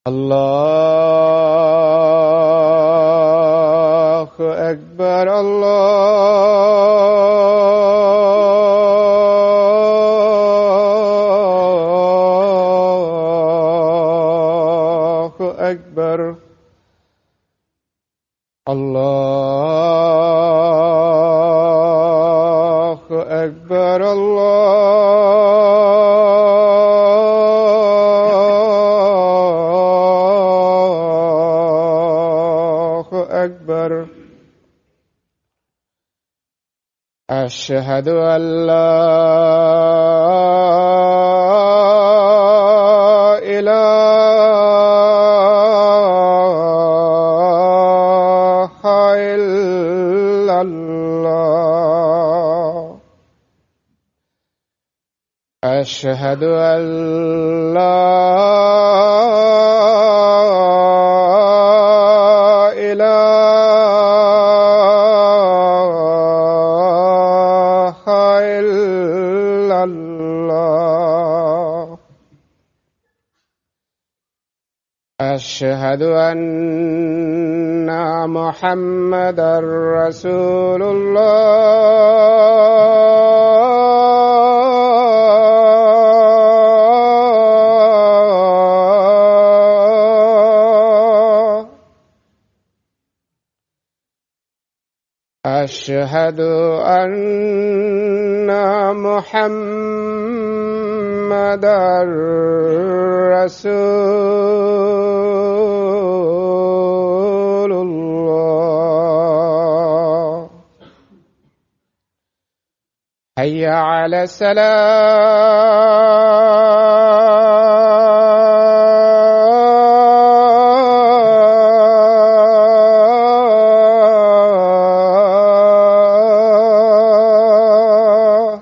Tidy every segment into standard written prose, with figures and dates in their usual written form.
الله أكبر الله أكبر الله أكبر أشهد أن لا إله إلا الله أشهد أن لا أشهد أن محمدًا رسول الله أشهد أن محمدًا رسول الله حي على الصلاة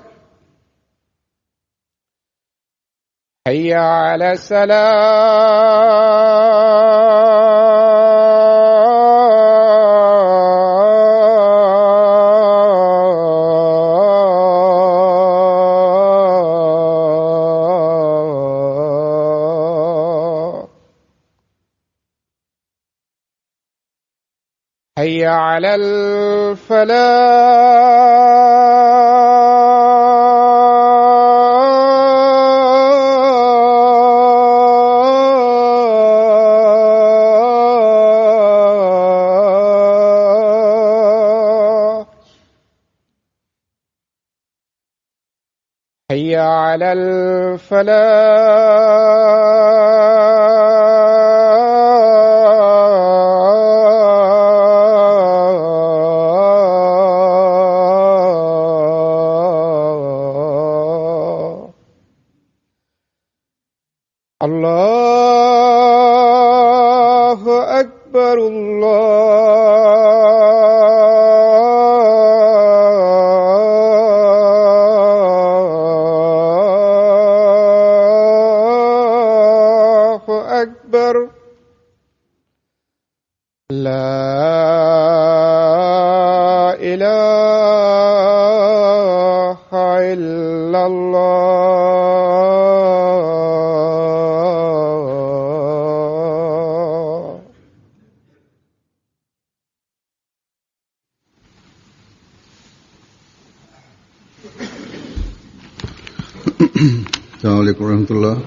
حي على الصلاة حي على الفلاح حي على الفلاح الله أكبر الله أكبر لا إله إلا الله السلام عليكم ورحمة الله.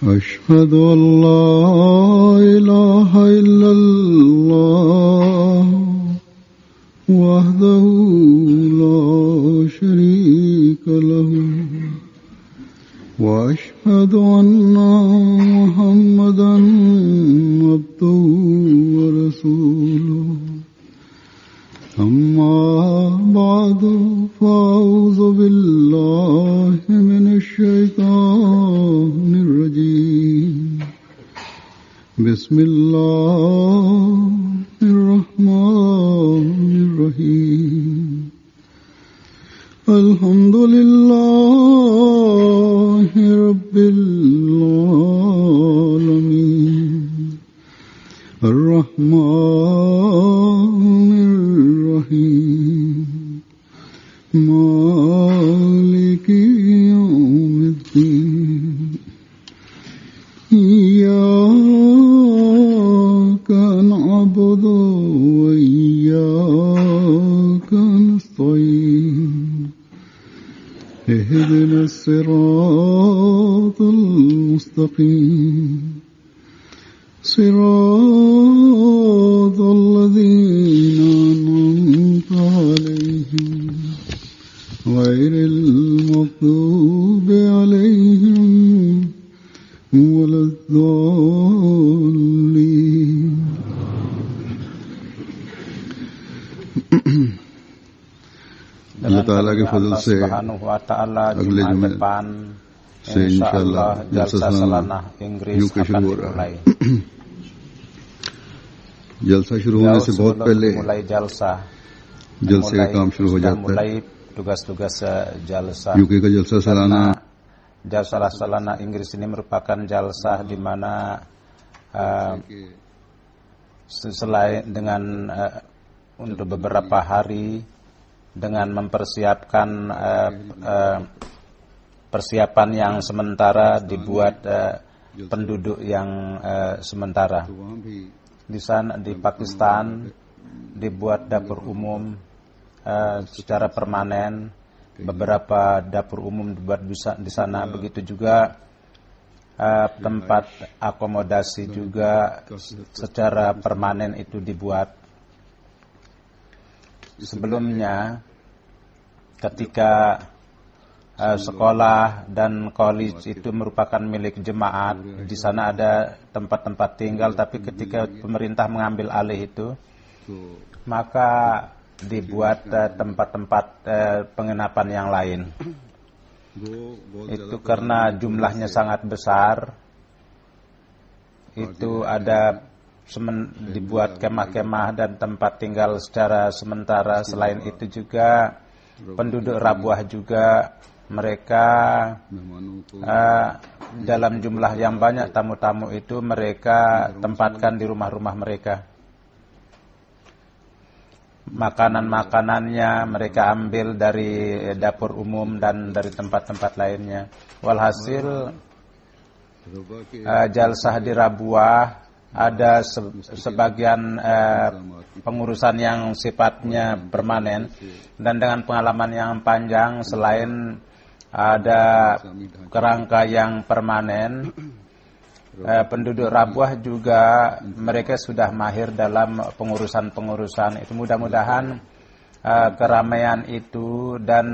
أشهد أن لا إله إلا الله وحده لا شريك له وأشهد أن محمدًا عبده ورسوله أما بعد فأعوذ بالله من الشيطان الرجيم بسم الله الرحمن الرحيم الحمد لله رب العالمين الرحمن الرحيم مالك يوم الدين إياك نعبد وإياك نستعين اهدنا الصراط المستقيم صراط الذين أنعمت عليهم غير المغضوب عليهم ولا الضالين Allah Ta'ala के फजल से अगले जुमे से इंशाअल्लाह जलसा सालाना यूं के शुरू हो रहा है। जलसा शुरू होने से बहुत पहले जलसे का काम शुरू हो जाता है। Tugas-tugas jalsah. यूके का जलसा सालाना Jalsah salana Inggris ini merupakan jalsah di mana selain dengan untuk beberapa hari dengan mempersiapkan persiapan yang sementara dibuat penduduk yang sementara. Di sana di Pakistan dibuat dapur umum secara permanen. Beberapa dapur umum dibuat di sana, begitu juga tempat akomodasi juga secara permanen itu dibuat. Sebelumnya ketika sekolah dan college itu merupakan milik jemaat, di sana ada tempat-tempat tinggal, tapi ketika pemerintah mengambil alih itu, maka dibuat tempat-tempat penginapan yang lain. Itu karena jumlahnya sangat besar. Itu ada dibuat kemah-kemah dan tempat tinggal secara sementara. Selain itu juga penduduk Rabuah juga mereka dalam jumlah yang banyak tamu-tamu itu mereka tempatkan di rumah-rumah mereka. Makanan-makanannya mereka ambil dari dapur umum dan dari tempat-tempat lainnya. Walhasil jalsah di Rabuah ada sebagian pengurusan yang sifatnya permanen, dan dengan pengalaman yang panjang selain ada kerangka yang permanen, penduduk Rabuah juga mereka sudah mahir dalam pengurusan-pengurusan itu. Mudah-mudahan keramaian itu dan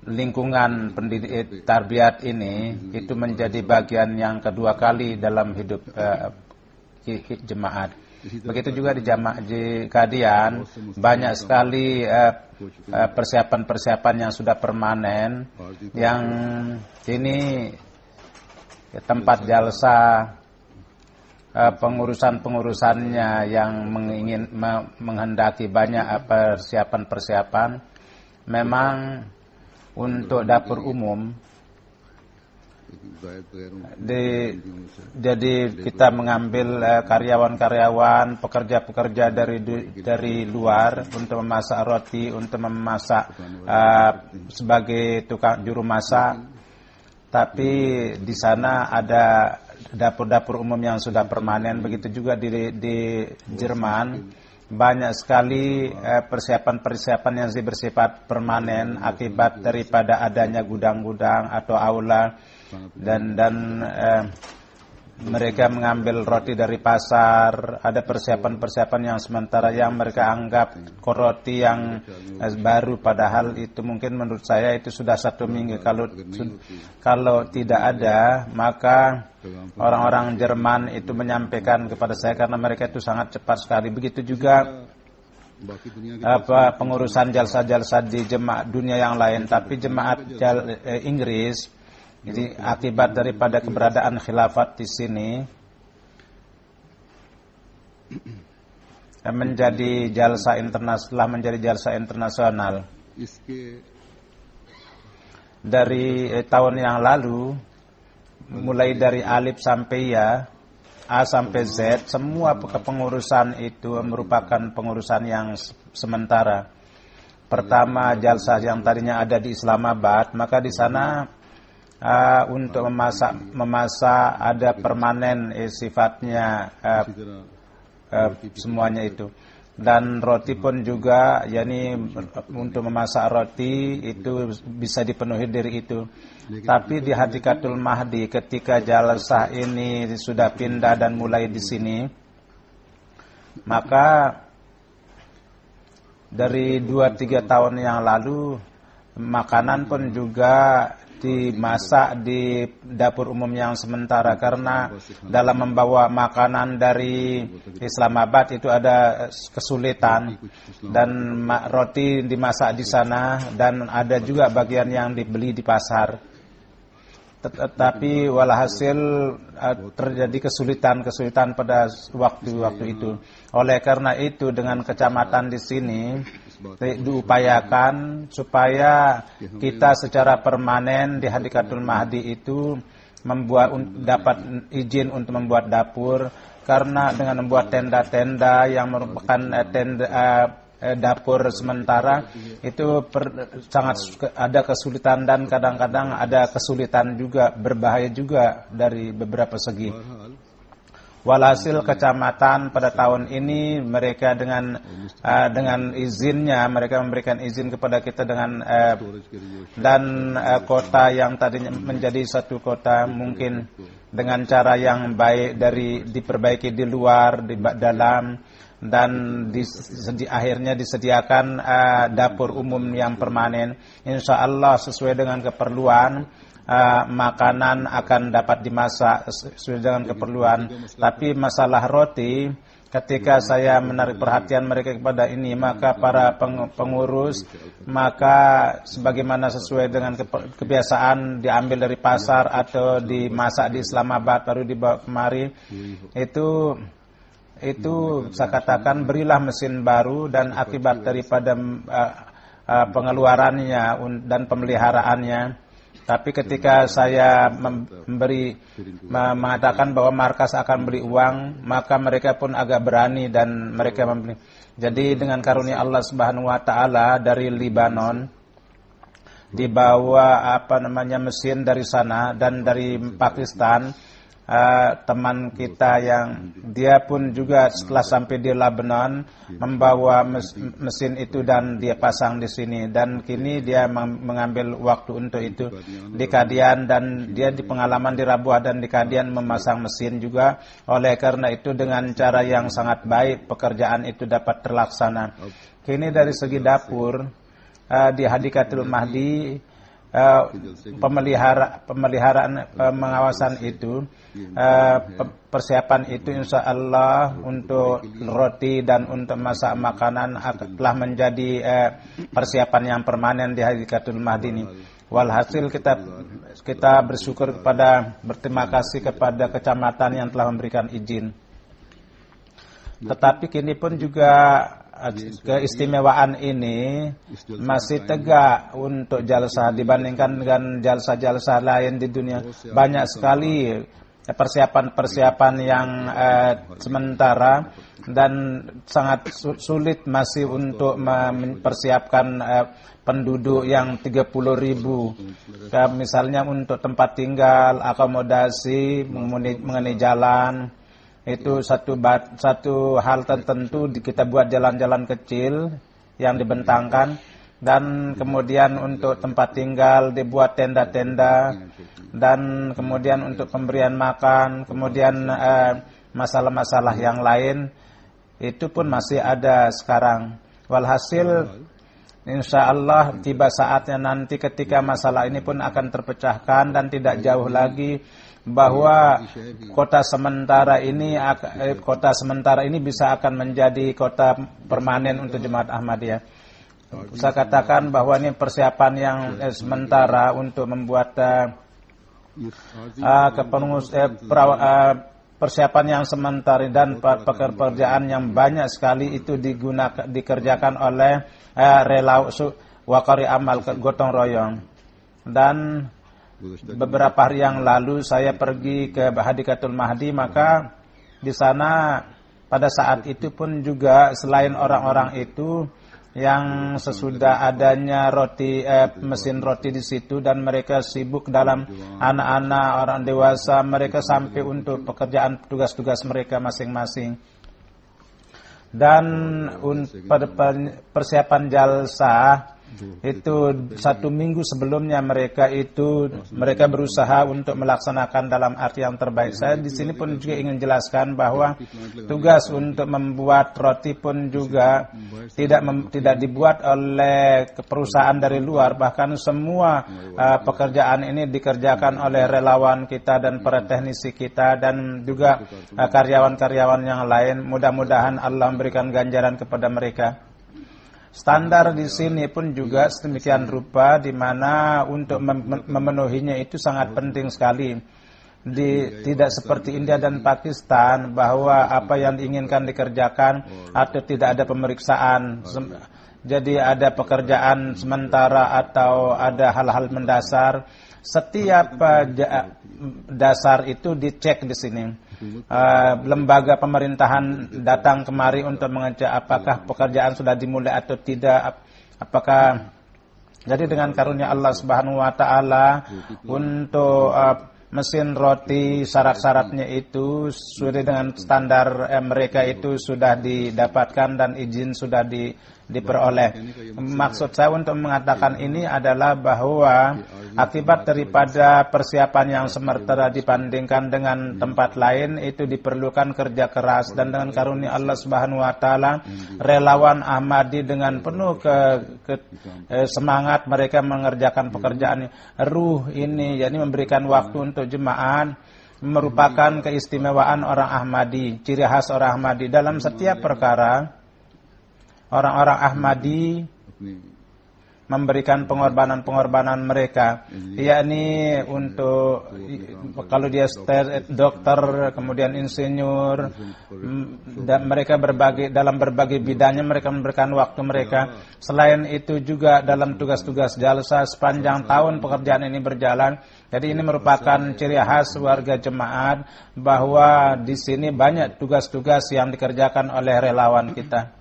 lingkungan pendidik tarbiyat ini itu menjadi bagian yang kedua kali dalam hidup jemaat. Begitu juga di Qadian banyak sekali persiapan-persiapan yang sudah permanen, yang ini tempat jalsa pengurusan-pengurusannya yang menghendaki banyak persiapan-persiapan. Memang untuk dapur umum jadi kita mengambil karyawan-karyawan, pekerja-pekerja dari luar untuk memasak roti, untuk memasak sebagai tukang juru masak. Tapi di sana ada dapur-dapur umum yang sudah permanen. Begitu juga di Jerman banyak sekali persiapan-persiapan yang bersifat permanen akibat daripada adanya gudang-gudang atau aula, dan mereka mengambil roti dari pasar. Ada persiapan-persiapan yang sementara yang mereka anggap roti yang baru, padahal itu mungkin menurut saya itu sudah 1 minggu. Kalau tidak ada, maka orang-orang Jerman itu menyampaikan kepada saya karena mereka itu sangat cepat sekali. Begitu juga pengurusan jalsa-jalsa di jemaat dunia yang lain, tapi jemaat Inggris, jadi akibat daripada keberadaan khilafat di sini menjadi jalsa internasional. Dari tahun yang lalu, mulai dari alif sampai ya, A sampai Z, semua kepengurusan itu merupakan pengurusan yang sementara. Pertama, jalsa yang tadinya ada di Islamabad, maka di sana untuk memasak ada permanen sifatnya semuanya itu. Dan roti pun juga, yakni untuk memasak roti itu bisa dipenuhi dari itu. Tapi di Hadikatul Mahdi ketika jalsah ini sudah pindah dan mulai di sini, maka dari 2-3 tahun yang lalu makanan pun juga dimasak di dapur umum yang sementara, karena dalam membawa makanan dari Islamabad itu ada kesulitan, dan roti dimasak di sana dan ada juga bagian yang dibeli di pasar. Tetapi walhasil terjadi kesulitan pada waktu itu. Oleh karena itu dengan kecamatan di sini diupayakan supaya kita secara permanen di Hadikatul Mahdi itu dapat izin untuk membuat dapur, karena dengan membuat tenda-tenda yang merupakan dapur sementara itu sangat ada kesulitan, dan kadang-kadang ada kesulitan juga, berbahaya juga dari beberapa segi. Walhasil kecamatan pada tahun ini mereka dengan izinnya mereka memberikan izin kepada kita dan kota yang tadinya menjadi satu kota mungkin dengan cara yang baik diperbaiki di luar, di dalam, dan akhirnya disediakan dapur umum yang permanen. Insya Allah sesuai dengan keperluan makanan akan dapat dimasak sesuai dengan keperluan. Tapi masalah roti, ketika saya menarik perhatian mereka kepada ini, maka para pengurus, maka sebagaimana sesuai dengan kebiasaan diambil dari pasar atau dimasak di Islamabad baru dibawa kemari, itu saya katakan berilah mesin baru, dan akibat daripada pengeluarannya dan pemeliharaannya. Tapi ketika saya mengatakan bahwa markas akan beri uang, maka mereka pun agak berani dan mereka membeli. Jadi dengan karunia Allah Subhanahu wa taala dari Libanon dibawa mesin dari sana, dan dari Pakistan teman kita yang dia pun juga setelah sampai di Lebanon membawa mesin itu dan dia pasang di sini, dan kini dia mengambil waktu untuk itu di Kadian, dan dia di pengalaman di Rabuah dan di Kadian memasang mesin juga. Oleh karena itu dengan cara yang sangat baik pekerjaan itu dapat terlaksana. Kini dari segi dapur di Hadikatul Mahdi pemeliharaan pengawasan itu, persiapan itu insya Allah untuk roti dan untuk masak makanan telah menjadi persiapan yang permanen di Hadikatul Mahdi ini. Walhasil kita berterima kasih kepada kecamatan yang telah memberikan izin. Tetapi kini pun juga keistimewaan ini masih tegak untuk jalsa dibandingkan dengan jalsa-jalsa lain di dunia. Banyak sekali persiapan-persiapan yang sementara, dan sangat sulit masih untuk mempersiapkan penduduk yang 30.000. Misalnya untuk tempat tinggal, akomodasi, mengenai jalan. Itu satu hal tertentu kita buat jalan-jalan kecil yang dibentangkan, dan kemudian untuk tempat tinggal dibuat tenda-tenda, dan kemudian untuk pemberian makan, kemudian masalah-masalah yang lain itu pun masih ada sekarang. Walhasil Insya Allah tiba saatnya nanti ketika masalah ini pun akan terpecahkan dan tidak jauh lagi bahwa kota sementara ini bisa akan menjadi kota permanen untuk Jemaat Ahmadiyah. Saya katakan bahwa ini persiapan yang sementara untuk membuat persiapan yang sementara dan pekerjaan yang banyak sekali itu dikerjakan oleh wakari amal gotong royong. Dan beberapa hari yang lalu saya pergi ke Hadikatul Mahdi, maka di sana pada saat itu pun juga selain orang-orang itu yang sesudah adanya mesin roti di situ dan mereka sibuk dalam anak-anak, orang dewasa, mereka sampai untuk pekerjaan tugas-tugas mereka masing-masing. Dan pada persiapan jalsa itu 1 minggu sebelumnya mereka berusaha untuk melaksanakan dalam arti yang terbaik. Saya di sini pun juga ingin jelaskan bahwa tugas untuk membuat roti pun juga tidak dibuat oleh perusahaan dari luar, bahkan semua pekerjaan ini dikerjakan oleh relawan kita dan para teknisi kita dan juga karyawan-karyawan yang lain. Mudah-mudahan Allah memberikan ganjaran kepada mereka. Standar di sini pun juga sedemikian rupa, di mana untuk memenuhinya itu sangat penting sekali. Tidak seperti India dan Pakistan bahwa apa yang diinginkan dikerjakan atau tidak ada pemeriksaan. Jadi ada pekerjaan sementara atau ada hal-hal mendasar. Setiap dasar itu dicek di sini. Lembaga pemerintahan datang kemari untuk mengecek apakah pekerjaan sudah dimulai atau tidak, jadi dengan karunia Allah Subhanahu wa taala untuk mesin roti syarat-syaratnya itu sudah dengan standar mereka itu sudah didapatkan dan izin sudah diperoleh. Maksud saya untuk mengatakan ini adalah bahwa akibat daripada persiapan yang sementara dibandingkan dengan tempat lain itu diperlukan kerja keras, dan dengan karunia Allah Subhanahu wa taala relawan Ahmadi dengan penuh semangat mereka mengerjakan pekerjaan ruh ini, yakni memberikan waktu untuk jemaah, merupakan keistimewaan orang Ahmadi, ciri khas orang Ahmadi dalam setiap perkara. Orang-orang Ahmadi memberikan pengorbanan mereka, yakni untuk kalau dia dokter, kemudian insinyur, dan mereka dalam berbagai bidangnya mereka memberikan waktu mereka. Selain itu juga dalam tugas-tugas jalsa sepanjang tahun pekerjaan ini berjalan. Jadi ini merupakan ciri khas warga jemaat bahwa di sini banyak tugas-tugas yang dikerjakan oleh relawan kita.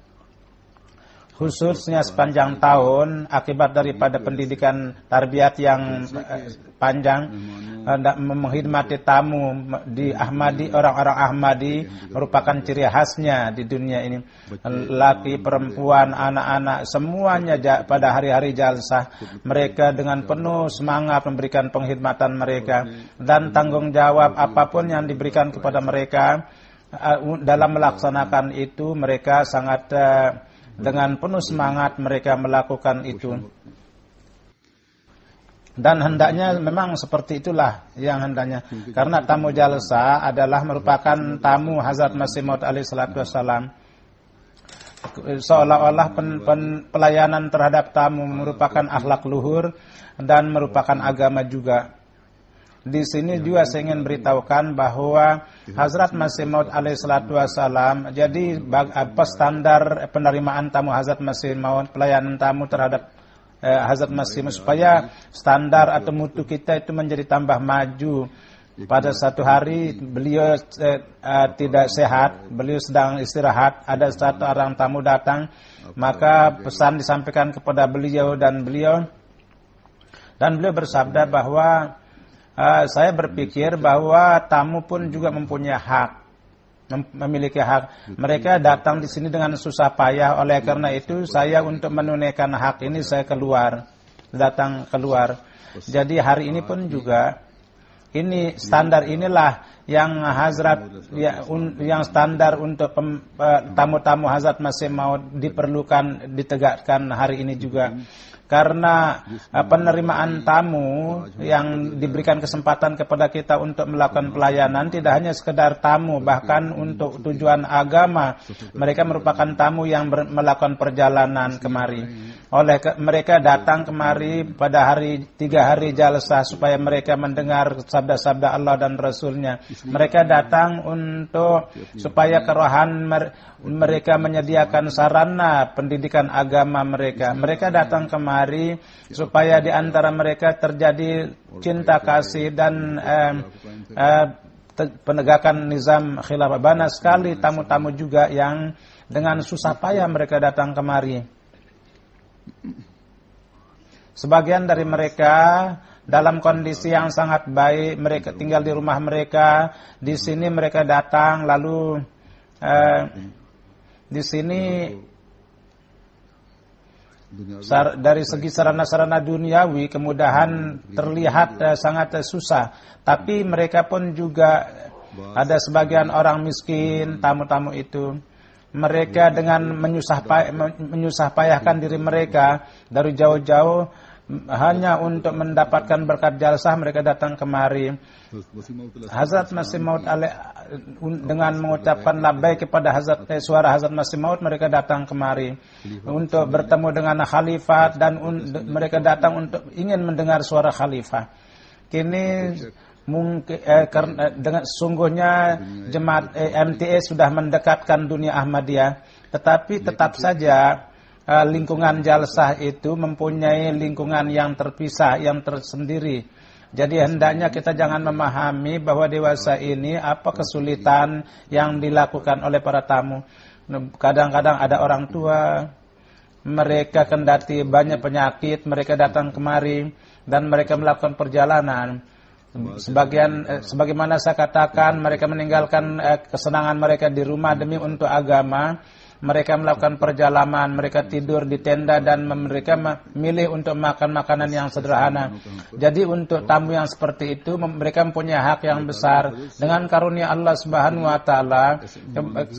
Khususnya sepanjang tahun akibat daripada pendidikan tarbiyat yang panjang, menghormati tamu di Ahmadi, orang-orang Ahmadi merupakan ciri khasnya di dunia ini. Laki, perempuan, anak-anak, semuanya pada hari-hari jalsah mereka dengan penuh semangat memberikan penghormatan mereka, dan tanggung jawab apapun yang diberikan kepada mereka dalam melaksanakan itu mereka sangat dengan penuh semangat mereka melakukan itu. Dan hendaknya memang seperti itulah yang hendaknya. Karena tamu jalsa adalah merupakan tamu Hazrat Masih Maud alaihi salatu wassalam. Seolah-olah pelayanan terhadap tamu merupakan akhlak luhur dan merupakan agama juga. Di sini juga saya ingin beritahukan bahwa Hazrat Masih Maud alaihi salatu wassalam, jadi apa standar penerimaan tamu Hazrat Masih Maud, pelayanan tamu terhadap Hazrat Masih Maud, supaya standar atau mutu kita itu menjadi tambah maju. Pada satu hari beliau tidak sehat, beliau sedang istirahat, ada satu orang tamu datang, maka pesan disampaikan kepada beliau dan beliau bersabda bahwa saya berpikir bahwa tamu pun juga mempunyai hak, memiliki hak. Mereka datang di sini dengan susah payah, oleh karena itu saya untuk menunaikan hak ini saya datang keluar. Jadi hari ini pun juga Ini standar inilah yang Hazrat yang standar untuk tamu-tamu Hazrat Masih Maud diperlukan ditegakkan hari ini juga. Karena penerimaan tamu yang diberikan kesempatan kepada kita untuk melakukan pelayanan tidak hanya sekedar tamu, bahkan untuk tujuan agama. Mereka merupakan tamu yang melakukan perjalanan kemari. Mereka datang kemari pada 3 hari jalsah supaya mereka mendengar sabda-sabda Allah dan Rasulnya. Mereka datang supaya kerohan mereka menyediakan sarana pendidikan agama mereka. Mereka datang kemari supaya di antara mereka terjadi cinta kasih dan penegakan nizam khilafah. Banyak sekali tamu-tamu juga yang dengan susah payah mereka datang kemari. Sebagian dari mereka dalam kondisi yang sangat baik, mereka tinggal di rumah mereka. Di sini mereka datang, lalu di sini dari segi sarana-sarana duniawi kemudahan terlihat sangat susah. Tapi mereka pun juga ada sebagian orang miskin, tamu-tamu itu. Mereka dengan menyusah payahkan diri mereka dari jauh-jauh hanya untuk mendapatkan berkat jalsah, mereka datang kemari. Hazrat Masih Maud dengan mengucapkan labbaik kepada suara Hazrat Masih Maud, mereka datang kemari untuk bertemu dengan khalifah, dan mereka datang untuk ingin mendengar suara khalifah. Kini mungkin dengan sungguhnya jemaat MTA sudah mendekatkan dunia Ahmadiyah, tetapi tetap saja lingkungan jalsah itu mempunyai lingkungan yang terpisah, yang tersendiri. Jadi hendaknya kita jangan memahami bahwa dewasa ini apa kesulitan yang dilakukan oleh para tamu. Kadang-kadang ada orang tua, mereka kendati banyak penyakit, mereka datang kemari dan mereka melakukan perjalanan. Sebagaimana saya katakan, mereka meninggalkan kesenangan mereka di rumah demi untuk agama. Mereka melakukan perjalanan, mereka tidur di tenda dan mereka memilih untuk makan makanan yang sederhana. Jadi untuk tamu yang seperti itu, mereka mempunyai hak yang besar. Dengan karunia Allah Subhanahu wa taala,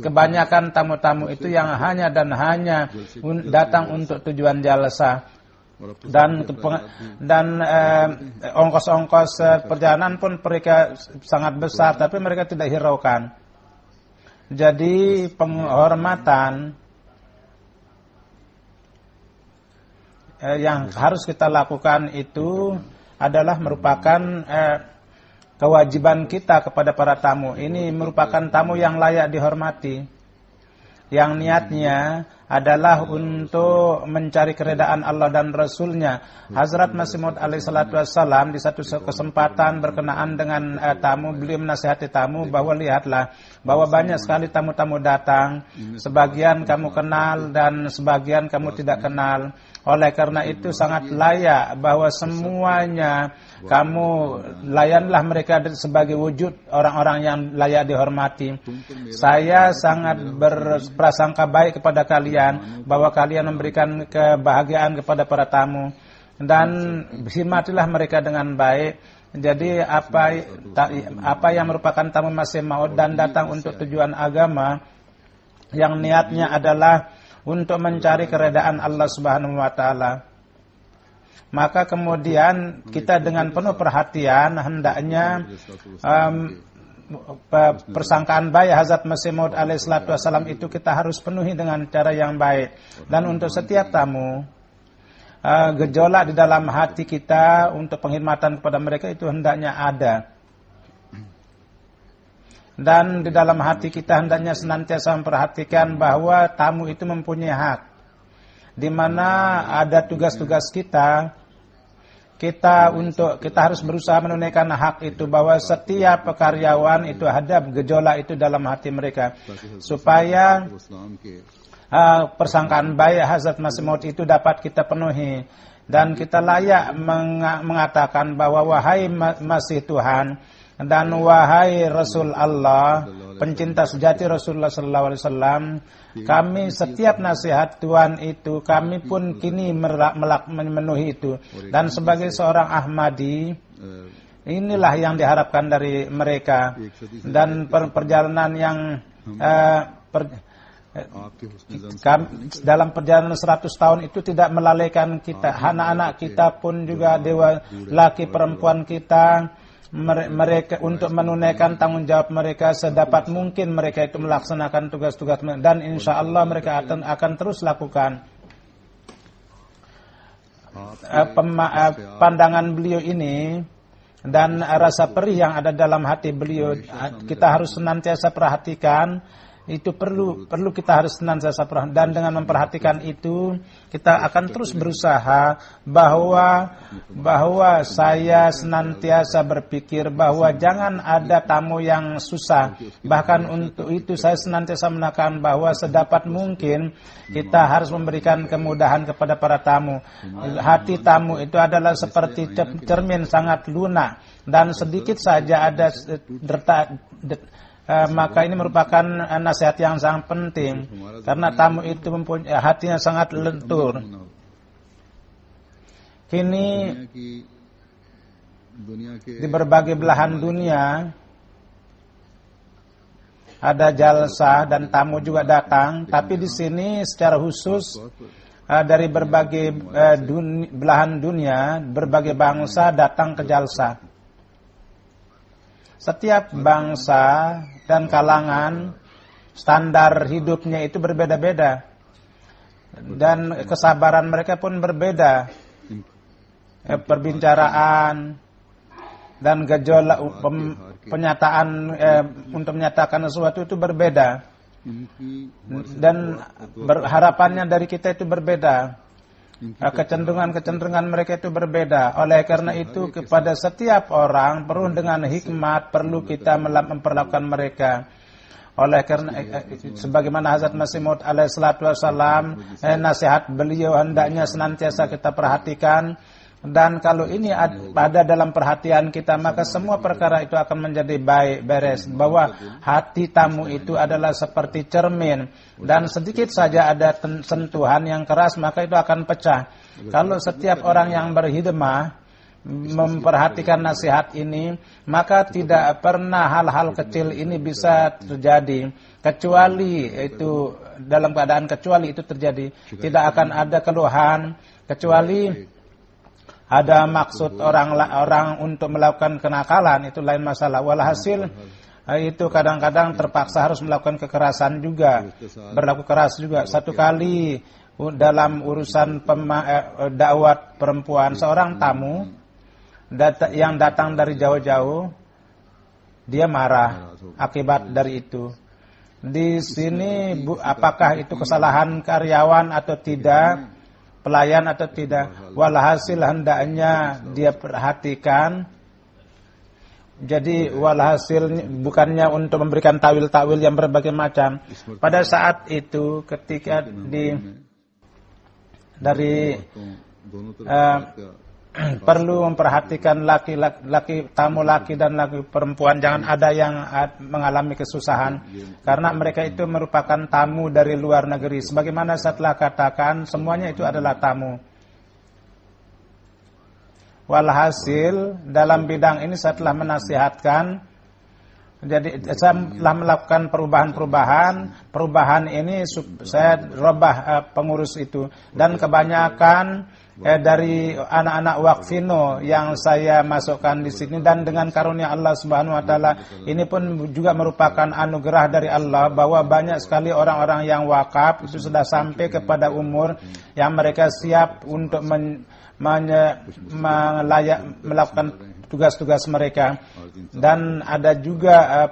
kebanyakan tamu-tamu itu yang hanya dan hanya datang untuk tujuan jalsah. Dan ongkos-ongkos perjalanan pun mereka sangat besar, tapi mereka tidak hiraukan. Jadi penghormatan yang harus kita lakukan itu adalah merupakan kewajiban kita kepada para tamu. Ini merupakan tamu yang layak dihormati, yang niatnya adalah untuk mencari keredaan Allah dan Rasulnya. Hazrat Masih Maud alaihi salatu wassalam di satu kesempatan berkenaan dengan tamu, beliau menasihati tamu bahwa lihatlah bahwa banyak sekali tamu-tamu datang, sebagian kamu kenal dan sebagian kamu tidak kenal. Oleh karena itu sangat layak bahwa semuanya kamu layanlah mereka sebagai wujud orang-orang yang layak dihormati. Saya sangat berprasangka baik kepada kalian bahwa kalian memberikan kebahagiaan kepada para tamu, dan hormatilah mereka dengan baik. Jadi apa yang merupakan tamu Masih Maud dan datang untuk tujuan agama, yang niatnya adalah untuk mencari keredaan Allah Subhanahu wa taala, maka kemudian kita dengan penuh perhatian hendaknya persangkaan baik Hazrat Masih Maud alaihi salatu wassalam itu kita harus penuhi dengan cara yang baik. Dan untuk setiap tamu, gejolak di dalam hati kita untuk penghormatan kepada mereka itu hendaknya ada. Dan di dalam hati kita hendaknya senantiasa memperhatikan bahwa tamu itu mempunyai hak, di mana ada tugas-tugas kita harus berusaha menunaikan hak itu, bahwa setiap karyawan itu ada gejolak itu dalam hati mereka, supaya persangkaan baik Hazrat Masih Maud itu dapat kita penuhi, dan kita layak mengatakan bahwa wahai Masih Tuhan dan wahai Rasul Allah, pencinta sejati Rasulullah sallallahu alaihi wasallam, kami setiap nasihat Tuhan itu kami pun kini memenuhi itu. Dan sebagai seorang Ahmadi, Inilah yang diharapkan dari mereka. Dan perjalanan yang dalam perjalanan 100 tahun itu tidak melalaikan kita, anak-anak kita pun juga, dewa laki perempuan kita, mereka untuk menunaikan tanggung jawab mereka sedapat mungkin mereka itu melaksanakan tugas-tugas, dan insya Allah mereka akan terus lakukan. Pandangan beliau ini dan rasa perih yang ada dalam hati beliau, kita harus senantiasa perhatikan. Itu perlu kita harus senantiasa perhatikan, dan dengan memperhatikan itu kita akan terus berusaha bahwa saya senantiasa berpikir bahwa jangan ada tamu yang susah. Bahkan untuk itu saya senantiasa menekan bahwa sedapat mungkin kita harus memberikan kemudahan kepada para tamu. Hati tamu itu adalah seperti cermin sangat lunak, dan sedikit saja ada maka ini merupakan nasihat yang sangat penting, karena tamu itu mempunyai hatinya sangat lentur. Kini di berbagai belahan dunia ada jalsa dan tamu juga datang, tapi di sini secara khusus dari berbagai belahan dunia, berbagai bangsa datang ke jalsa. Setiap bangsa dan kalangan standar hidupnya itu berbeda-beda, dan kesabaran mereka pun berbeda. Perbincaraan dan gejolak penyataan untuk menyatakan sesuatu itu berbeda, dan harapannya dari kita itu berbeda. Kecenderungan mereka itu berbeda. Oleh karena itu kepada setiap orang perlu dengan hikmat, perlu kita memperlakukan mereka. Oleh karena sebagaimana Hazrat Masih Maud alaihi salatu wasallam, nasihat beliau hendaknya senantiasa kita perhatikan. Dan kalau ini ada dalam perhatian kita, maka semua perkara itu akan menjadi baik, beres. Bahwa hati tamu itu adalah seperti cermin, dan sedikit saja ada sentuhan yang keras, maka itu akan pecah. Kalau setiap orang yang berhidmah memperhatikan nasihat ini, maka tidak pernah hal-hal kecil ini bisa terjadi. Kecuali itu dalam keadaan kecuali itu terjadi, tidak akan ada keluhan, kecuali ada maksud orang untuk melakukan kenakalan, itu lain masalah. Walhasil itu kadang-kadang terpaksa harus melakukan kekerasan juga, berlaku keras juga. Satu kali dalam urusan dakwah perempuan, seorang tamu yang datang dari jauh-jauh, dia marah akibat dari itu. Di sini apakah itu kesalahan karyawan atau tidak, pelayan atau tidak, walhasil hendaknya dia perhatikan. Jadi walhasil bukannya untuk memberikan tawil-tawil yang berbagai macam. Pada saat itu ketika perlu memperhatikan laki tamu laki dan laki perempuan, jangan ada yang mengalami kesusahan, karena mereka itu merupakan tamu dari luar negeri. Sebagaimana saya telah katakan, semuanya itu adalah tamu. Walhasil dalam bidang ini saya telah menasihatkan, jadi saya telah melakukan perubahan ini saya robah pengurus itu, dan kebanyakan dari anak-anak Waqfino yang saya masukkan di sini, dan dengan karunia Allah Subhanahu wa taala ini pun juga merupakan anugerah dari Allah, bahwa banyak sekali orang-orang yang wakaf itu sudah sampai kepada umur yang mereka siap untuk melakukan tugas-tugas mereka. Dan ada juga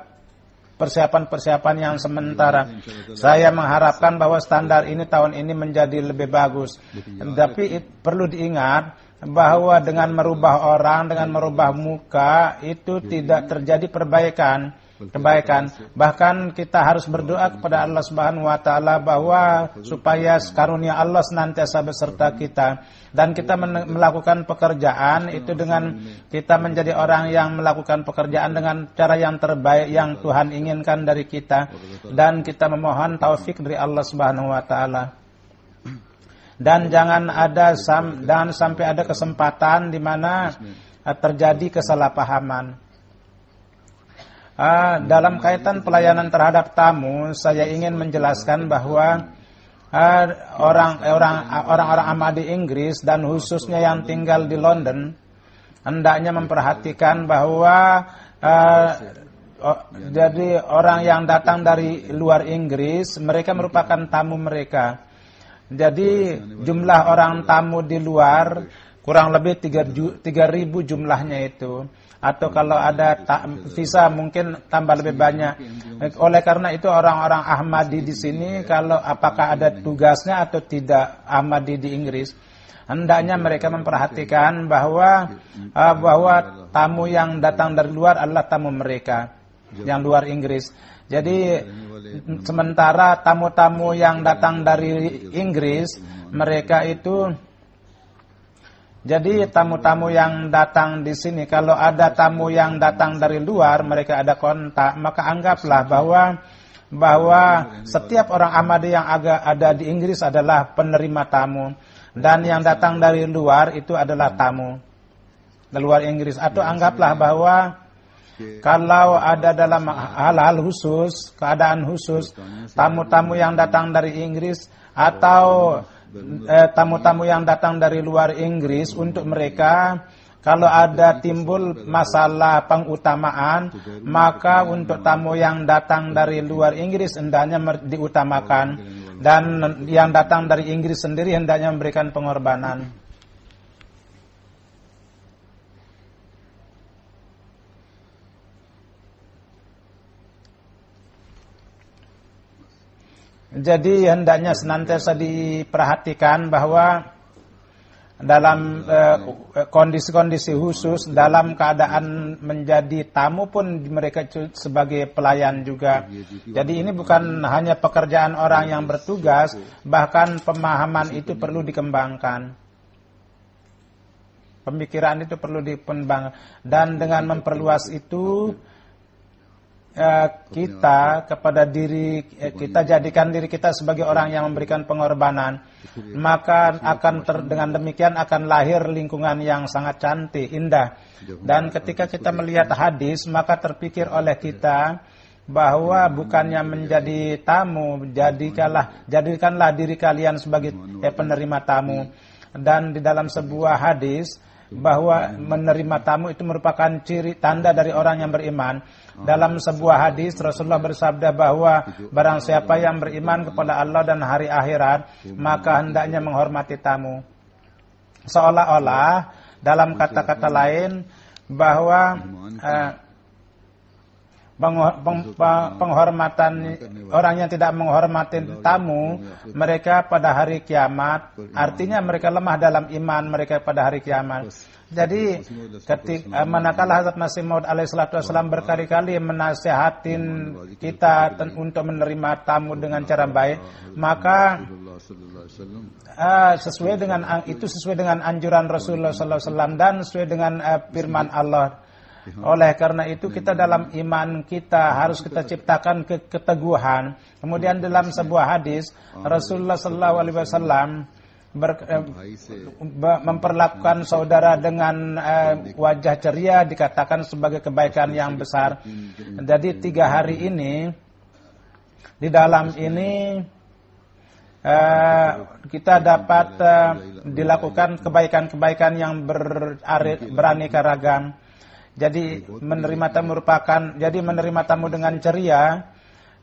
persiapan-persiapan yang sementara. Saya mengharapkan bahwa standar ini tahun ini menjadi lebih bagus. Tapi perlu diingat bahwa dengan merubah orang, dengan merubah muka, itu tidak terjadi kebaikan. Bahkan kita harus berdoa kepada Allah Subhanahu wa taala bahwa supaya karunia Allah senantiasa beserta kita, dan kita melakukan pekerjaan itu dengan kita menjadi orang yang melakukan pekerjaan dengan cara yang terbaik yang Tuhan inginkan dari kita, dan kita memohon taufik dari Allah Subhanahu wa taala. Dan jangan sampai ada kesempatan di mana terjadi kesalahpahaman. Dalam kaitan pelayanan terhadap tamu, saya ingin menjelaskan bahwa orang-orang Ahmadi Inggris dan khususnya yang tinggal di London hendaknya memperhatikan bahwa jadi orang yang datang dari luar Inggris, mereka merupakan tamu mereka. Jadi jumlah orang tamu di luar kurang lebih 3.000 jumlahnya itu. Atau kalau ada visa mungkin tambah lebih banyak. Oleh karena itu orang-orang Ahmadi di sini, kalau apakah ada tugasnya atau tidak Ahmadi di Inggris, hendaknya mereka memperhatikan bahwa tamu yang datang dari luar adalah tamu mereka yang luar Inggris. Jadi sementara tamu-tamu yang datang dari Inggris, mereka itu, jadi tamu-tamu yang datang di sini, kalau ada tamu yang datang dari luar, mereka ada kontak, maka anggaplah bahwa setiap orang Ahmadi yang ada di Inggris adalah penerima tamu, dan yang datang dari luar itu adalah tamu dari luar Inggris. Atau anggaplah bahwa kalau ada dalam hal-hal khusus, keadaan khusus, tamu-tamu yang datang dari Inggris atau tamu-tamu yang datang dari luar Inggris, untuk mereka kalau ada timbul masalah pengutamaan, maka untuk tamu yang datang dari luar Inggris hendaknya diutamakan, dan yang datang dari Inggris sendiri hendaknya memberikan pengorbanan. Jadi hendaknya senantiasa diperhatikan bahwa dalam kondisi-kondisi khusus, dalam keadaan menjadi tamu pun mereka sebagai pelayan juga. Jadi ini bukan hanya pekerjaan orang yang bertugas, bahkan pemahaman itu perlu dikembangkan. Pemikiran itu perlu dikembangkan, dan dengan memperluas itu kita kepada diri kita, jadikan diri kita sebagai orang yang memberikan pengorbanan, maka dengan demikian akan lahir lingkungan yang sangat cantik, indah. Dan ketika kita melihat hadis, maka terpikir oleh kita bahwa bukannya menjadi tamu, jadikanlah diri kalian sebagai penerima tamu. Dan di dalam sebuah hadis bahwa menerima tamu itu merupakan ciri tanda dari orang yang beriman. Dalam sebuah hadis Rasulullah bersabda bahwa barang siapa yang beriman kepada Allah dan hari akhirat, maka hendaknya menghormati tamu. Seolah-olah dalam kata-kata lain bahwa penghormatan orang yang tidak menghormati tamu, mereka pada hari kiamat, artinya mereka lemah dalam iman mereka pada hari kiamat. Jadi manakala Hazrat Masih Maud alaihissalatu wassalam berkali-kali menasihatin kita untuk menerima tamu dengan cara baik, maka sesuai dengan anjuran Rasulullah sallallahu alaihi wasallam dan sesuai dengan firman Allah. Oleh karena itu kita dalam iman kita harus kita ciptakan keteguhan. Kemudian dalam sebuah hadis Rasulullah sallallahu alaihi wasallam memperlakukan saudara dengan wajah ceria dikatakan sebagai kebaikan yang besar. Jadi 3 hari ini, di dalam ini kita dapat dilakukan kebaikan-kebaikan yang beraneka ragam. Jadi menerima tamu dengan ceria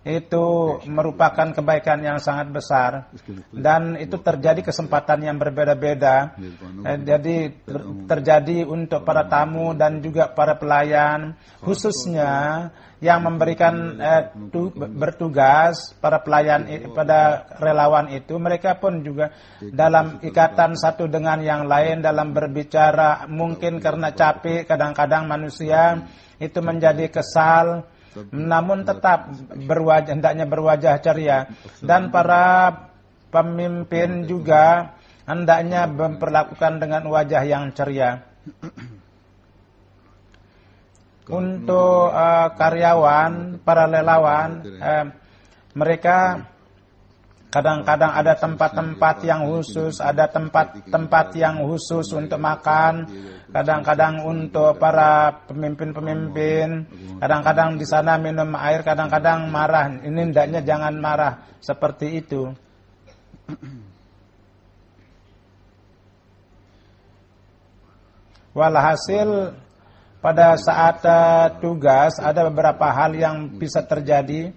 itu merupakan kebaikan yang sangat besar, dan itu terjadi kesempatan yang berbeda-beda. Jadi terjadi untuk para tamu dan juga para pelayan, khususnya yang memberikan bertugas, para pelayan, pada relawan itu, mereka pun juga dalam ikatan satu dengan yang lain dalam berbicara. Mungkin karena capek, kadang-kadang manusia itu menjadi kesal, namun tetap hendaknya berwajah ceria. Dan para pemimpin juga hendaknya memperlakukan dengan wajah yang ceria. Untuk karyawan, para relawan, mereka Kadang-kadang ada tempat-tempat yang khusus, ada tempat-tempat yang khusus untuk makan, kadang-kadang untuk para pemimpin-pemimpin, kadang-kadang di sana minum air, kadang-kadang marah. Ini hendaknya jangan marah seperti itu. Walhasil pada saat tugas ada beberapa hal yang bisa terjadi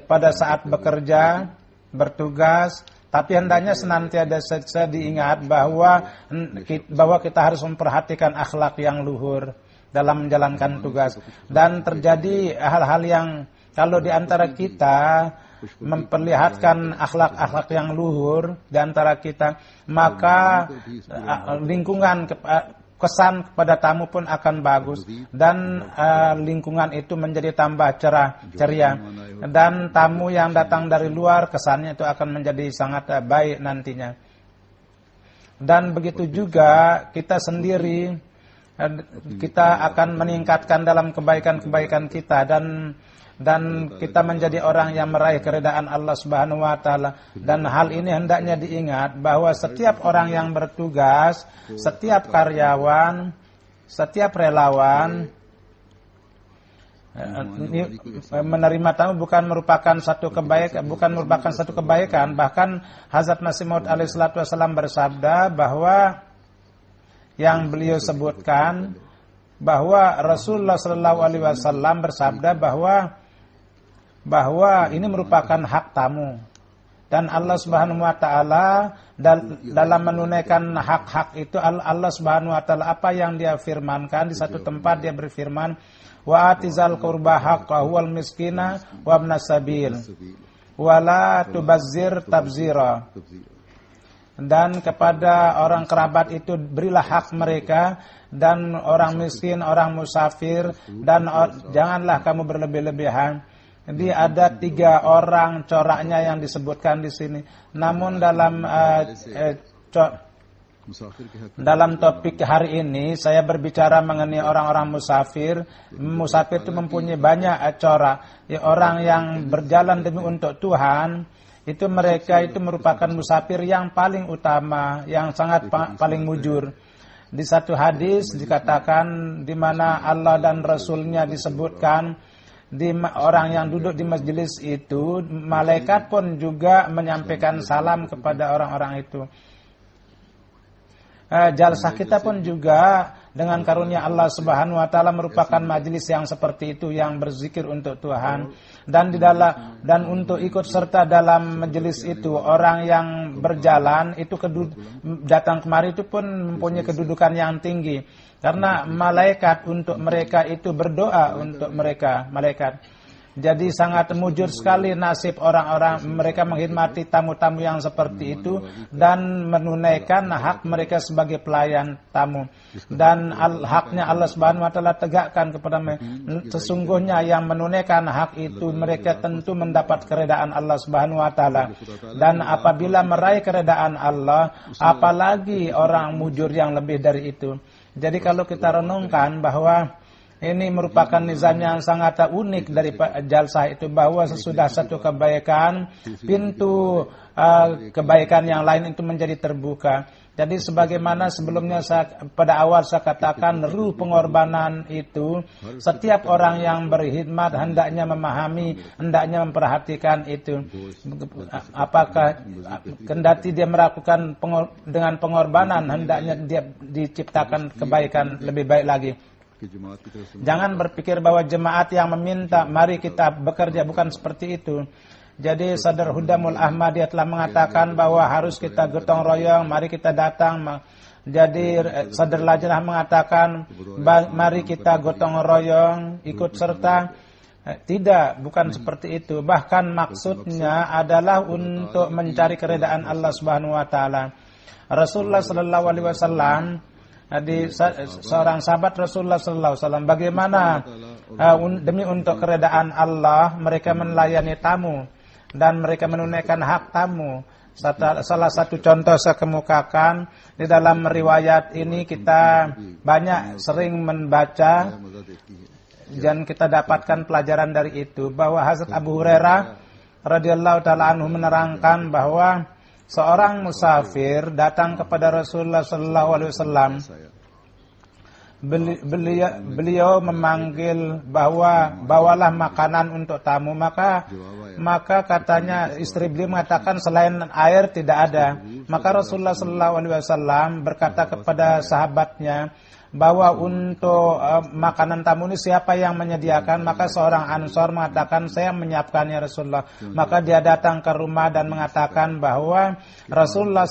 pada saat bekerja, bertugas, tapi hendaknya senantiasa diingat bahwa kita harus memperhatikan akhlak yang luhur dalam menjalankan tugas. Dan terjadi hal-hal yang kalau di antara kita memperlihatkan akhlak-akhlak yang luhur di antara kita, maka lingkungan kesan kepada tamu pun akan bagus dan lingkungan itu menjadi tambah cerah ceria, dan tamu yang datang dari luar kesannya itu akan menjadi sangat baik nantinya. Dan begitu juga kita sendiri, kita akan meningkatkan dalam kebaikan-kebaikan kita dan kita menjadi orang yang meraih keridaan Allah Subhanahu wa taala. Dan hal ini hendaknya diingat bahwa setiap orang yang bertugas, setiap karyawan, setiap relawan menerima tamu bukan merupakan satu kebaikan, bahkan Hazrat Masih Maud alaihi salatu wasallam bersabda bahwa yang beliau sebutkan bahwa Rasulullah sallallahu alaihi wasallam bersabda bahwa ini merupakan hak tamu, dan Allah Subhanahu wa taala dalam menunaikan hak-hak itu, Allah Subhanahu wa taala apa yang dia firmankan di satu tempat, dia berfirman wa atizal qurba haqqahu wal miskina wa ibnas sabil wala tubazzir tabzira. Dan kepada orang kerabat itu berilah hak mereka, dan orang miskin, orang musafir, dan janganlah kamu berlebih-lebihan. Jadi ada 3 orang coraknya yang disebutkan di sini. Namun dalam topik hari ini saya berbicara mengenai orang-orang musafir. Musafir itu mempunyai banyak corak. Ya, orang yang berjalan demi untuk Tuhan, itu mereka itu merupakan musafir yang paling utama, yang sangat paling mujur. Di satu hadis dikatakan di mana Allah dan Rasulnya disebutkan di orang yang duduk di majelis itu, malaikat pun juga menyampaikan salam kepada orang-orang itu. Jalsah kita pun juga dengan karunia Allah Subhanahu wa taala merupakan majelis yang seperti itu, yang berzikir untuk Tuhan, dan untuk ikut serta dalam majelis itu orang yang berjalan itu datang kemari itu pun mempunyai kedudukan yang tinggi. Karena malaikat untuk mereka itu berdoa untuk mereka, malaikat. Jadi sangat mujur sekali nasib orang-orang mereka menghormati tamu-tamu yang seperti itu dan menunaikan hak mereka sebagai pelayan tamu. Dan haknya Allah Subhanahu wa taala tegakkan kepada mereka. Sesungguhnya yang menunaikan hak itu mereka tentu mendapat keredaan Allah Subhanahu wa taala. Dan apabila meraih keredaan Allah, apalagi orang mujur yang lebih dari itu. Jadi kalau kita renungkan bahwa ini merupakan nizam yang sangat unik dari jalsah itu, bahwa sesudah satu kebaikan, pintu kebaikan yang lain itu menjadi terbuka. Jadi sebagaimana sebelumnya pada awal saya katakan, ruh pengorbanan itu setiap orang yang berkhidmat hendaknya memahami, hendaknya memperhatikan itu. Apakah kendati dia melakukan dengan pengorbanan, hendaknya dia diciptakan kebaikan lebih baik lagi. Jangan berpikir bahwa jemaat yang meminta mari kita bekerja, bukan seperti itu. Jadi Sadr Hudamul Ahmadiyah telah mengatakan bahwa harus kita gotong royong, mari kita datang. Jadi Sadr Lajnah mengatakan mari kita gotong royong, ikut serta. Tidak, bukan seperti itu. Bahkan maksudnya adalah untuk mencari keridaan Allah Subhanahu wa taala. Rasulullah sallallahu alaihi wasallam, di seorang sahabat Rasulullah sallallahu alaihi wasallam, bagaimana demi untuk keredaan Allah mereka melayani tamu dan mereka menunaikan hak tamu. Salah satu contoh saya kemukakan di dalam riwayat ini, kita banyak sering membaca dan kita dapatkan pelajaran dari itu, bahwa Hazrat Abu Hurairah radhiyallahu taala anhu menerangkan bahwa seorang musafir datang kepada Rasulullah sallallahu alaihi wasallam. Beliau memanggil bahwa bawalah makanan untuk tamu, maka katanya istri beliau mengatakan selain air tidak ada. Maka Rasulullah sallallahu alaihi wasallam berkata kepada sahabatnya bahwa untuk makanan tamu ini siapa yang menyediakan? Maka seorang Ansor mengatakan saya menyiapkannya Rasulullah. Maka dia datang ke rumah dan mengatakan bahwa Rasulullah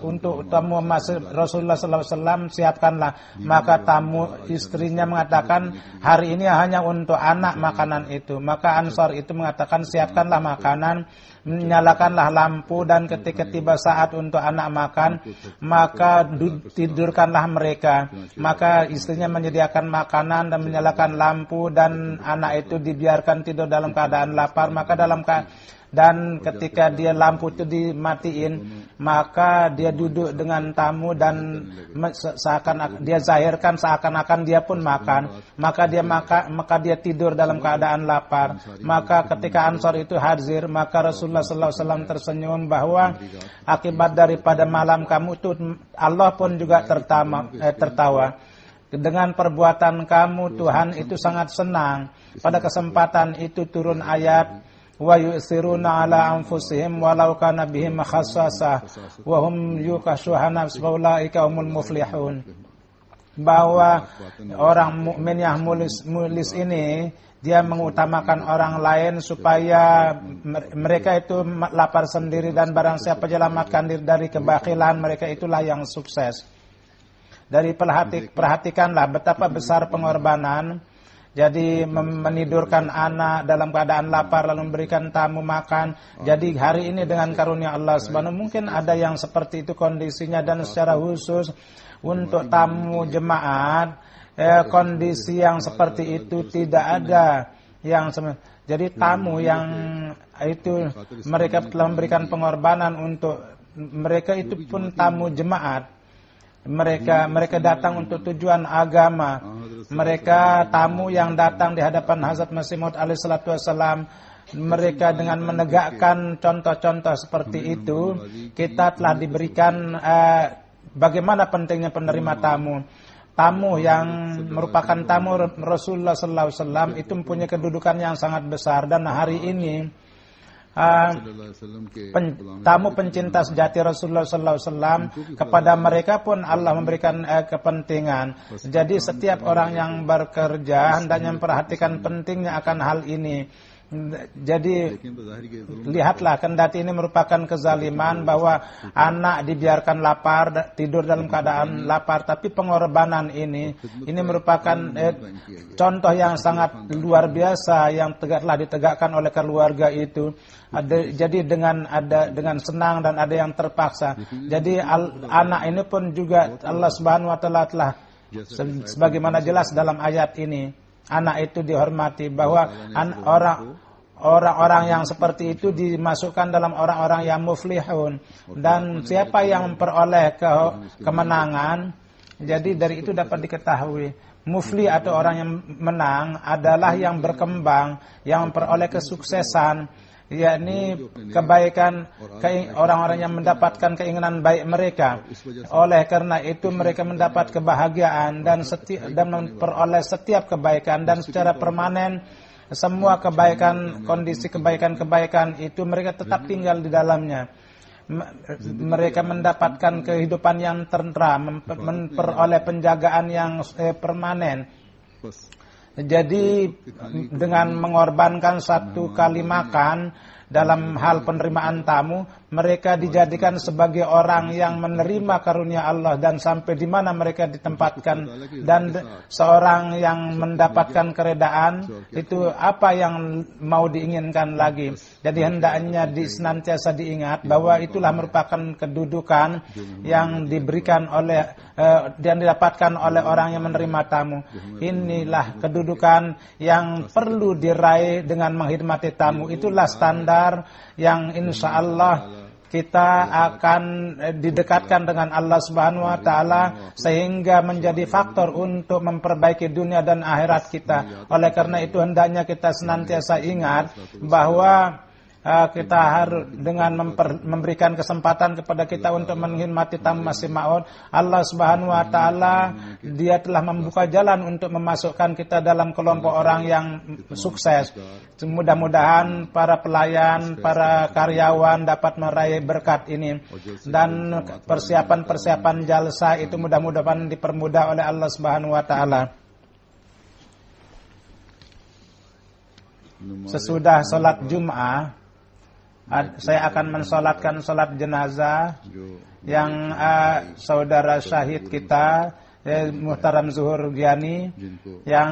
untuk tamu Rasulullah sallallahu alaihi wasallam siapkanlah. Maka tamu istrinya mengatakan hari ini hanya untuk anak makanan itu. Maka Ansor itu mengatakan siapkanlah makanan, nyalakanlah lampu, dan ketika tiba saat untuk anak makan maka tidurkanlah mereka. Maka istrinya menyediakan makanan dan menyalakan lampu, dan anak itu dibiarkan tidur dalam keadaan lapar. Maka dan ketika dia lampu itu dimatiin, maka dia duduk dengan tamu dan dia zahirkan seakan-akan dia pun makan. Maka dia tidur dalam keadaan lapar. Maka ketika Ansor itu hadir, maka Rasulullah sallallahu alaihi wasallam tersenyum bahwa akibat daripada malam kamu itu Allah pun juga tertawa. Dengan perbuatan kamu Tuhan itu sangat senang. Pada kesempatan itu turun ayat wa yusiruna ala anfusihim walau kana bihim khassasah wa hum yukashuhana ulaika humul muflihun. Bahwa orang mukmin yang mulis ini dia mengutamakan orang lain supaya mereka itu lapar sendiri, dan barang siapa menyelamatkan diri dari kebakilan, mereka itulah yang sukses. Dari perhatikanlah betapa besar pengorbanan. Jadi menidurkan anak dalam keadaan lapar lalu memberikan tamu makan. Jadi hari ini dengan karunia Allah Subhanahu, mungkin ada yang seperti itu kondisinya, dan secara khusus untuk tamu jemaat kondisi yang seperti itu tidak ada yang jadi tamu yang itu mereka telah memberikan pengorbanan untuk mereka, itu pun tamu jemaat. Mereka datang untuk tujuan agama. Mereka tamu yang datang di hadapan Hazrat Masih Maud alaihi salatu wassalam. Mereka dengan menegakkan contoh-contoh seperti itu, kita telah diberikan bagaimana pentingnya penerima tamu. Tamu yang merupakan tamu Rasulullah sallallahu alaihi wasallam itu mempunyai kedudukan yang sangat besar, dan hari ini tamu pencinta sejati Rasulullah sallallahu alaihi wasallam, kepada mereka pun Allah memberikan kepentingan. Jadi setiap orang yang bekerja hendaknya memperhatikan pentingnya akan hal ini. Jadi lihatlah, kendati ini merupakan kezaliman bahwa anak dibiarkan lapar, tidur dalam keadaan lapar, tapi pengorbanan ini merupakan contoh yang sangat luar biasa yang telah ditegakkan oleh keluarga itu. Jadi dengan senang dan ada yang terpaksa. Jadi anak ini pun juga Allah Subhanahu wa taala telah sebagaimana jelas dalam ayat ini, anak itu dihormati, bahwa orang-orang yang seperti itu dimasukkan dalam orang-orang yang muflihun. Dan siapa yang memperoleh kemenangan, jadi dari itu dapat diketahui muflih atau orang yang menang adalah yang berkembang, yang memperoleh kesuksesan, yakni kebaikan, orang-orang yang mendapatkan keinginan baik mereka. Oleh karena itu mereka mendapat kebahagiaan dan memperoleh setiap kebaikan, dan secara permanen semua kebaikan, kondisi kebaikan-kebaikan itu mereka tetap tinggal di dalamnya. Mereka mendapatkan kehidupan yang tentram, memperoleh penjagaan yang permanen. Jadi dengan mengorbankan satu kali makan dalam hal penerimaan tamu, mereka dijadikan sebagai orang yang menerima karunia Allah, dan sampai di mana mereka ditempatkan, dan seorang yang mendapatkan keredaan itu apa yang mau diinginkan lagi. Jadi hendaknya senantiasa diingat bahwa itulah merupakan kedudukan yang diberikan dan didapatkan oleh orang yang menerima tamu. Inilah kedudukan yang perlu diraih dengan menghormati tamu. Itulah standar yang insya Allah kita akan didekatkan dengan Allah Subhanahu wa taala, sehingga menjadi faktor untuk memperbaiki dunia dan akhirat kita. Oleh karena itu hendaknya kita senantiasa ingat bahwa kita harus dengan memberikan kesempatan kepada kita untuk menghormati tamu Masih Maud. Allah Subhanahu wa taala Dia telah membuka jalan untuk memasukkan kita dalam kelompok orang yang sukses. Mudah-mudahan para pelayan, para karyawan dapat meraih berkat ini, dan persiapan-persiapan jalsa itu mudah-mudahan dipermudah oleh Allah Subhanahu wa taala. Sesudah sholat Jum'ah, saya akan mensolatkan sholat jenazah yang saudara syahid kita Muhtaram Zuhur Giani yang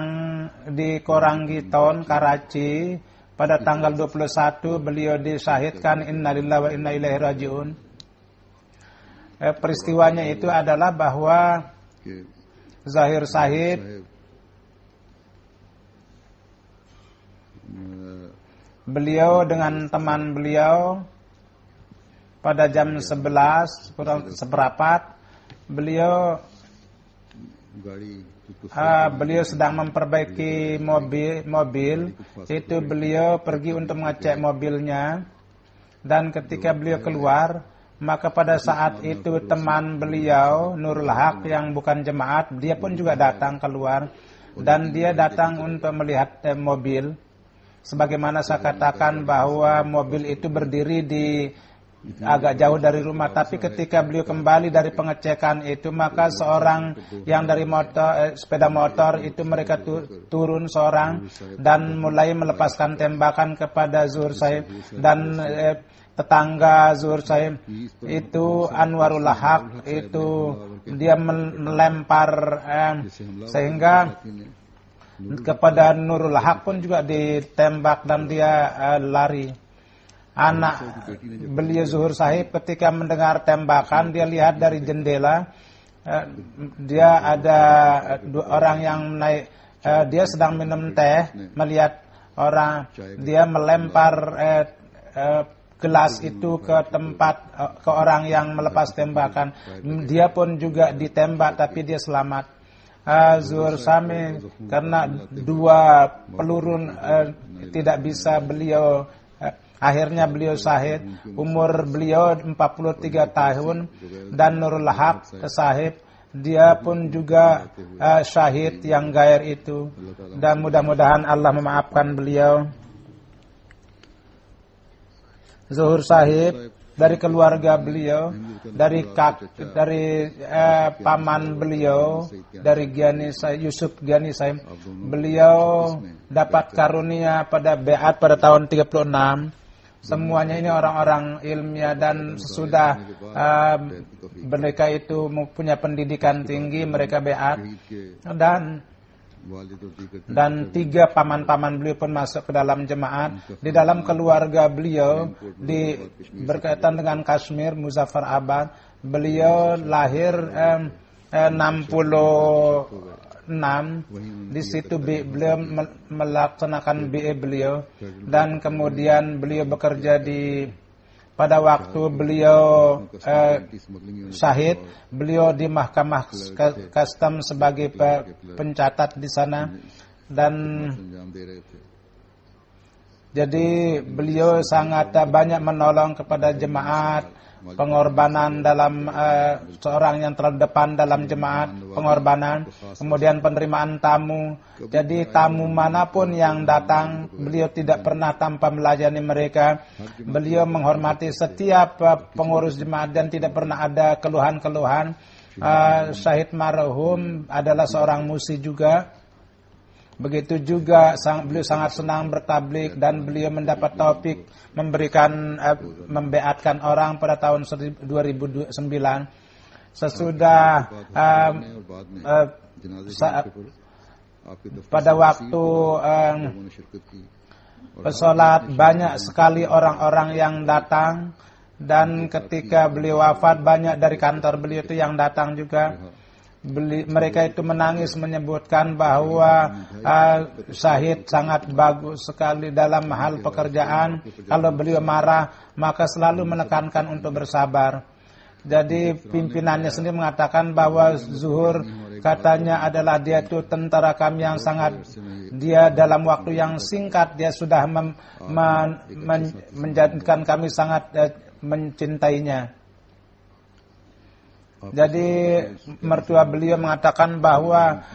di Koranggiton, Karachi pada tanggal 21 beliau disyahidkan. Innalillahi wa inna ilaihi rajiun. Peristiwanya itu adalah bahwa Zahir Syahid beliau dengan teman beliau pada jam 11 kurang seperempat beliau sedang memperbaiki mobil. Itu beliau pergi untuk mengecek mobilnya, dan ketika beliau keluar, maka pada saat itu teman beliau Nurul Haq yang bukan jemaat, dia pun juga datang keluar, dan dia datang untuk melihat mobil. Sebagaimana saya katakan bahwa mobil itu berdiri di agak jauh dari rumah, tapi ketika beliau kembali dari pengecekan itu, maka seorang yang dari sepeda motor itu mereka turun seorang dan mulai melepaskan tembakan kepada Zuhur Syahid, dan tetangga Zuhur Syahid itu Anwarul Haq itu dia melempar sehingga kepada Nurul Haq pun juga ditembak dan dia lari. Anak beliau Zuhur Syahid ketika mendengar tembakan, dia lihat dari jendela, dia ada dua orang yang naik, dia sedang minum teh, melihat orang, dia melempar gelas itu ke ke orang yang melepas tembakan. Dia pun juga ditembak tapi dia selamat. Zuhur Syahid karena dua peluru tidak bisa beliau, akhirnya beliau syahid. Umur beliau 43 tahun, dan Nurul Haq Syahid dia pun juga syahid yang gair itu, dan mudah-mudahan Allah memaafkan beliau. Zuhur Syahid dari keluarga beliau, dari paman beliau, dari Yusuf Giani Saim, beliau dapat karunia pada beat pada tahun 36. Semuanya ini orang-orang ilmiah, dan sesudah mereka itu mempunyai pendidikan tinggi, mereka beat, dan 3 paman-paman beliau pun masuk ke dalam jemaat. Di dalam keluarga beliau berkaitan dengan Kashmir, Muzaffarabad, beliau lahir 66. Di situ beliau melaksanakan BA beliau, dan kemudian beliau bekerja pada waktu beliau syahid, beliau di Mahkamah Custom sebagai pencatat di sana, dan jadi beliau sangat banyak menolong kepada jemaat, pengorbanan dalam seorang yang terdepan dalam jemaat, pengorbanan, kemudian penerimaan tamu. Jadi tamu manapun yang datang, beliau tidak pernah tanpa melayani mereka. Beliau menghormati setiap pengurus jemaat dan tidak pernah ada keluhan-keluhan. Syahid marhum adalah seorang musi juga. Begitu juga beliau sangat senang bertablik, dan beliau mendapat taufik membeatkan orang pada tahun 2009. Sesudah pada waktu pesolat, banyak sekali orang-orang yang datang, dan ketika beliau wafat banyak dari kantor beliau itu yang datang juga. Mereka itu menangis menyebutkan bahwa Syahid sangat bagus sekali dalam hal pekerjaan. Kalau beliau marah, maka selalu menekankan untuk bersabar. Jadi pimpinannya sendiri mengatakan bahwa Zuhur katanya adalah dia itu tentara kami yang sangat, dia dalam waktu yang singkat dia sudah menjadikan kami sangat mencintainya. Jadi mertua beliau mengatakan bahwa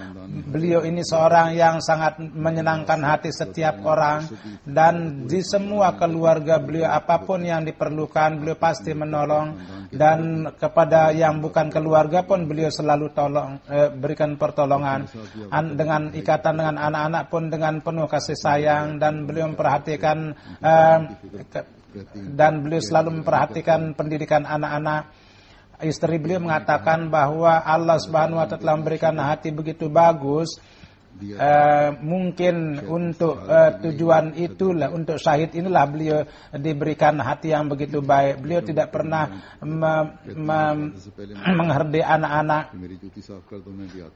beliau ini seorang yang sangat menyenangkan hati setiap orang, dan di semua keluarga beliau apapun yang diperlukan beliau pasti menolong, dan kepada yang bukan keluarga pun beliau selalu berikan pertolongan. Dengan ikatan dengan anak-anak pun dengan penuh kasih sayang, dan beliau memperhatikan dan beliau selalu memperhatikan pendidikan anak-anak. Istri beliau mengatakan bahwa Allah Subhanahu wa Ta'ala memberikan hati begitu bagus, mungkin untuk tujuan itulah, untuk syahid inilah beliau diberikan hati yang begitu baik. Beliau tidak pernah menghardik anak-anak,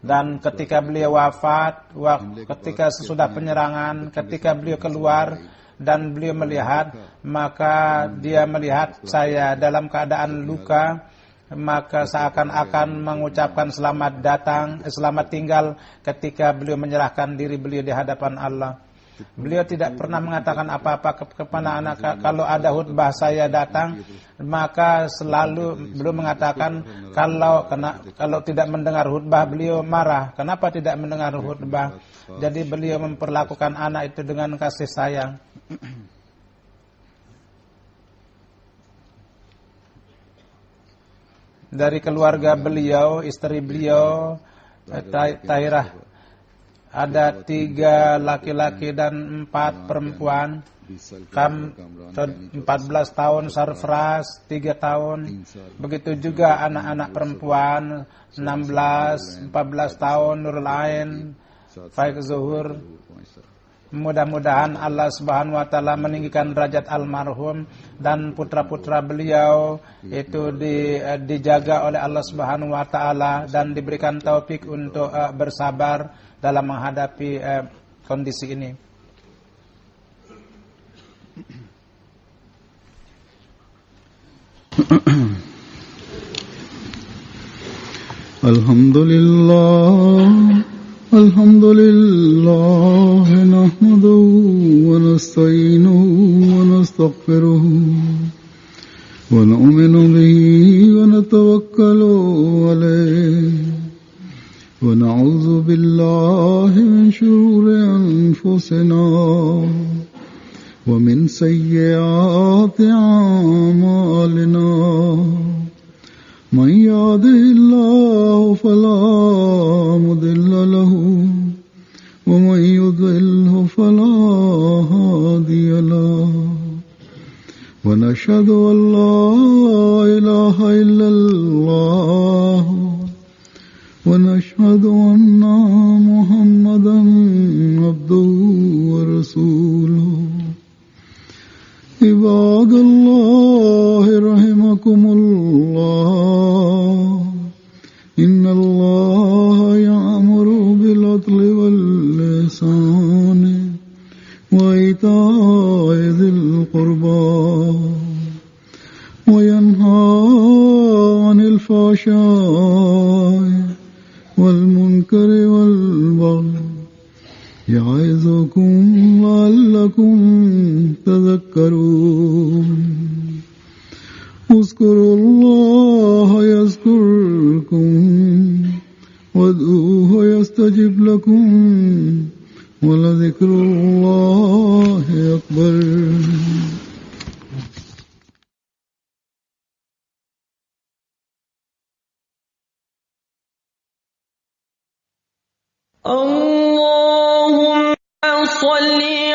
dan ketika beliau wafat, ketika sesudah penyerangan, ketika beliau keluar dan beliau melihat, maka dia melihat saya dalam keadaan luka, maka seakan-akan mengucapkan selamat tinggal ketika beliau menyerahkan diri beliau di hadapan Allah. Beliau tidak pernah mengatakan apa-apa kepada anak. Kalau ada khutbah saya datang, maka selalu beliau mengatakan kalau tidak mendengar khutbah beliau marah. Kenapa tidak mendengar khutbah? Jadi beliau memperlakukan anak itu dengan kasih sayang. Dari keluarga beliau, istri beliau Tahirah, ada 3 laki-laki dan 4 perempuan. 14 tahun Sarfraz, 3 tahun. Begitu juga anak-anak perempuan 16, 14 tahun Nurul Ain, Faik Zuhur. Mudah-mudahan Allah Subhanahu wa Ta'ala meninggikan derajat almarhum, dan putra-putra beliau itu dijaga oleh Allah Subhanahu wa Ta'ala, dan diberikan taufik untuk bersabar dalam menghadapi kondisi ini. Alhamdulillah nahmaduhu wa nasta'inuhu wa nastaghfiruhu wa nu'minu bihi wa natawakkalu alayhi wa na'udzu billahi min shururi anfusina wa min sayyiati a'malina. من يهده الله فلا مضل له ومن يضلل فلا هادي له ونشهد أن لا إله إلا الله ونشهد أن محمدا عبده ورسوله. عباد الله رحمكم الله إن الله يأمر بالعدل والإحسان وإيتاء ذي القربى وينهى عن الفحشاء والمنكر والبغي يعظكم لعلكم تذكرون. اذكروا الله يذكركم وادعوه يستجب لكم ولذكر الله أكبر. اللهم صل